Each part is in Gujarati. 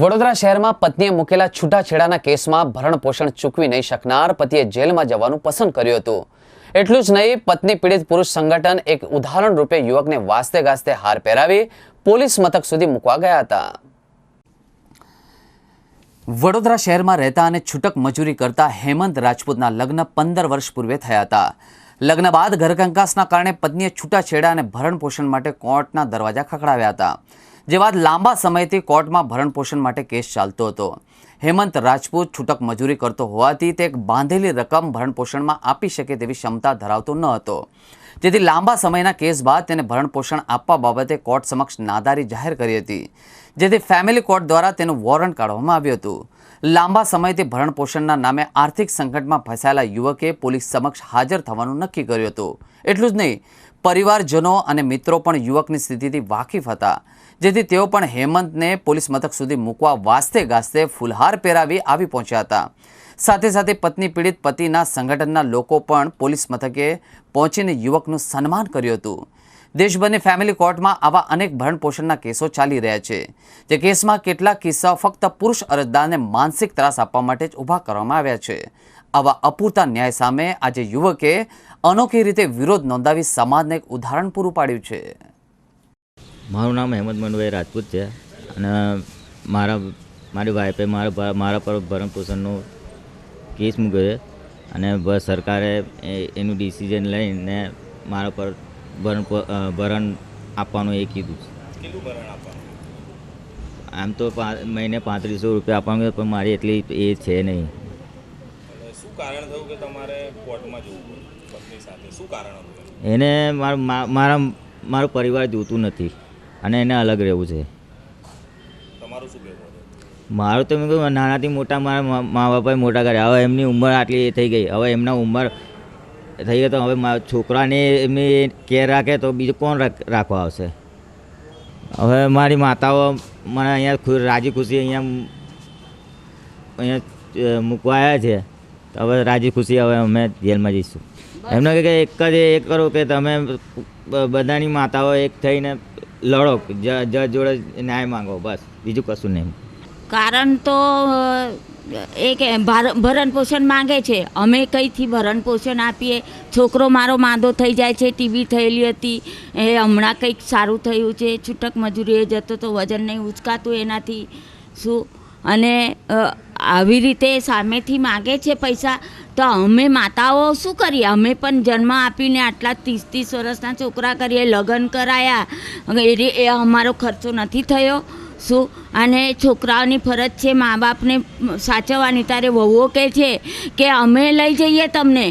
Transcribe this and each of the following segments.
વડોદરા શહેરમાં પત્નીએ મૂકેલા છૂટાછેડાના કેસમાં ભરણપોષણ ચૂકવી નહીં શકનાર પતિએ જેલમાં જવાનું પસંદ કર્યું હતું। એટલું જ નહીં, પત્ની પીડિત પુરુષ સંગઠન એક ઉદાહરણ રૂપે યુવકને વાસ્તે ગાસ્તે હાર પહેરાવી પોલીસ મથક સુધી મૂકવા ગયા હતા। વડોદરા શહેરમાં રહેતા અને છૂટક મજૂરી કરતા હેમંત રાજપૂતના લગ્ન 15 વર્ષ પૂર્વે થયા હતા। લગ્ન બાદ ઘરકંકાસના કારણે પત્નીએ છૂટાછેડા અને ભરણપોષણ માટે કોર્ટના દરવાજા ખખડાવ્યા હતા। જે બાદ લાંબા સમયથી કોર્ટમાં ભરણપોષણ માટે કેસ ચાલતો હતો। હેમંત રાજપૂત છૂટક મજૂરી કરતો હોવાથી તે એક બાંધેલી રકમ ભરણપોષણમાં આપી શકે તેવી ક્ષમતા ધરાવતો ન હતો, જેથી લાંબા સમયના કેસ બાદ તેને ભરણપોષણ આપવા બાબતે કોર્ટ સમક્ષ નાદારી જાહેર કરી હતી, જેથી ફેમિલી કોર્ટ દ્વારા તેનું વોરંટ કાઢવામાં આવ્યું હતું। લાંબા સમયથી ભરણપોષણના નામે આર્થિક સંકટમાં ફસાયેલા યુવકે પોલીસ સમક્ષ હાજર થવાનું નક્કી કર્યું હતું। એટલું જ નહીં, પરિવારજનો અને મિત્રો પણ યુવકની સ્થિતિથી વાકેફ હતા, જેથી તેઓ પણ હેમંતને પોલીસ મથક સુધી મૂકવા વાસ્તે ગાસ્તે ફૂલહાર પહેરાવી આવી પહોંચ્યા હતા। સાથે સાથે પત્ની પીડિત પતિના સંગઠનના લોકો પણ પોલીસ મથકે પહોંચીને યુવકનું સન્માન કર્યું હતું। દેશભરની ફેમિલી કોર્ટમાં આવા અનેક ભરણપોષણના કેસો ચાલી રહ્યા છે, જે કેસમાં કેટલાક કિસ્સાઓ ફક્ત પુરુષ અરજદારને માનસિક ત્રાસ આપવા માટે જ ઊભા કરવામાં આવ્યા છે। આવા અપૂરતા ન્યાય સામે આજે યુવકે અનોખી રીતે વિરોધ નોંધાવી સમાજને એક ઉદાહરણ પૂરું પાડ્યું છે। મારું નામ હેમંત મનુભાઈ રાજપૂત છે અને મારી વાઈફે મારા પર ભરણપોષણનો કેસ મૂક્યો છે અને બસ સરકારે એનું ડિસિઝન લઈને મારા પર ભરણ આપવાનું એ કીધું છે। આમ તો મહિને 3500 રૂપિયા આપવાનું, પણ મારી એટલી એ છે નહીં। શું કારણ થયું કે તમારે કોર્ટમાં જવું પડ્યું પત્ની સાથે? શું કારણ હતું? એને મારો પરિવાર જોતું નથી અને એને અલગ રહેવું છે। તમારું શું કહેવું? મારું તો મેં કહ્યું, નાનાથી મોટા મારા મા બાપાએ મોટા કર્યા, હવે એમની ઉંમર આટલી એ થઈ ગઈ, હવે એમના ઉંમર થઈ ગઈ તો હવે મારા છોકરાને એમની કેર રાખે તો બીજું કોણ રાખવા આવશે? હવે મારી માતાઓ મને અહીંયા રાજી ખુશી અહીંયા મૂકવા આવ્યા છે, તો હવે રાજી ખુશી હવે અમે જેલમાં જઈશું। એમને કે એક જ એ કરો કે તમે બધાની માતાઓ એક થઈને લડો, જજ જોડે ન્યાય માંગો, બસ બીજું કશું નહીં। કારણ તો એક ભરણપોષણ માંગે છે, અમે કંઈથી ભરણપોષણ આપીએ? છોકરો મારો માંદો થઈ જાય છે, ટીબી થયેલી હતી, એ હમણાં કંઈક સારું થયું છે, છૂટક મજૂરીએ જતો તો વજન નહીં ઉચકાતું એનાથી શું, અને આવી રીતે સામેથી માગે છે પૈસા, તો અમે માતાઓ શું કરીએ? અમે પણ જન્મ આપીને આટલા 30 વર્ષના છોકરા કરીએ, લગ્ન કરાયા, એ અમારો ખર્ચો નથી થયો શું? અને છોકરાઓની ફરજ છે મા બાપને સાચવવાની। ત્યારે વહુઓ કહે છે કે અમે લઈ જઈએ તમને,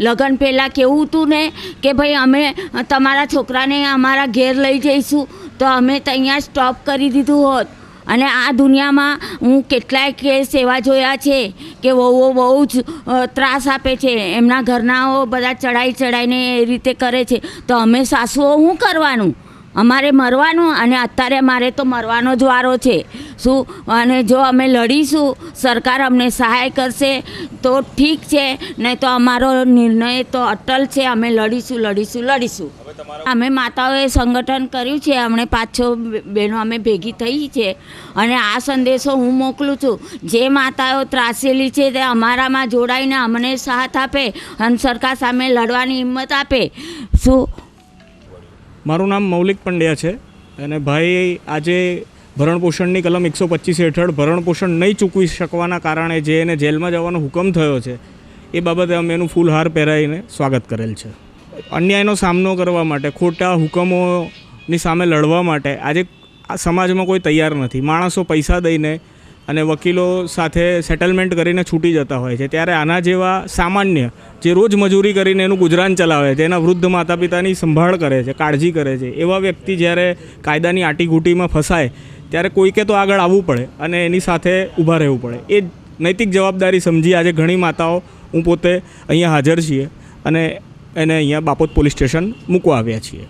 લગ્ન પહેલાં કેવું હતું ને કે ભાઈ અમે તમારા છોકરાને અમારા ઘેર લઈ જઈશું, તો અમે ત્યાં સ્ટોપ કરી દીધું હોત। અને આ દુનિયામાં હું કેટલાય કેસ એવા જોયા છે કે વહુઓ બહુ જ ત્રાસ આપે છે, એમના ઘરનાઓ બધા ચડાઈને એ રીતે કરે છે, તો અમે સાસુઓ શું કરવાનું? અમારે મરવાનું, અને અત્યારે મારે તો મરવાનો જ વારો છે શું? અને જો અમે લડીશું, સરકાર અમને સહાય કરશે તો ઠીક છે, નહીં તો અમારો નિર્ણય તો અટલ છે, અમે લડીશું। અમે માતાઓએ સંગઠન કર્યું છે, અમને 5-6 બહેનો અમે ભેગી થઈ છે, અને આ સંદેશો હું મોકલું છું, જે માતાઓ ત્રાસેલી છે તે અમારામાં જોડાઈને અમને સાથ આપે અને સરકાર સામે લડવાની હિંમત આપે શું। મારું નામ મૌલિક પંડ્યા છે અને ભાઈ આજે ભરણપોષણની કલમ 125 હેઠળ ભરણપોષણ નહીં ચૂકવી શકવાના કારણે જે એને જેલમાં જવાનો હુકમ થયો છે, એ બાબતે અમે એનું ફૂલહાર પહેરાવીને સ્વાગત કરેલ છે। અન્યાયનો સામનો કરવા માટે, ખોટા હુકમોની સામે લડવા માટે આજે આ સમાજમાં કોઈ તૈયાર નથી। માણસો પૈસા દઈને અને વકીલો સાથે સેટલમેન્ટ કરીને છૂટી જતા હોય છે, ત્યારે આના જેવા સામાન્ય જે રોજ મજૂરી કરીને એનું ગુજરાન ચલાવે છે, એના વૃદ્ધ માતા પિતાની સંભાળ કરે છે, કાળજી કરે છે, એવા વ્યક્તિ જ્યારે કાયદાની આટીઘૂંટીમાં ફસાય ત્યારે કોઈકે તો આગળ આવવું પડે અને એની સાથે ઊભા રહેવું પડે। એ નૈતિક જવાબદારી સમજી આજે ઘણી માતાઓ, હું પોતે અહીંયા હાજર છીએ અને એને અહીંયા બાપોદ પોલીસ સ્ટેશન મૂકવા આવ્યા છીએ।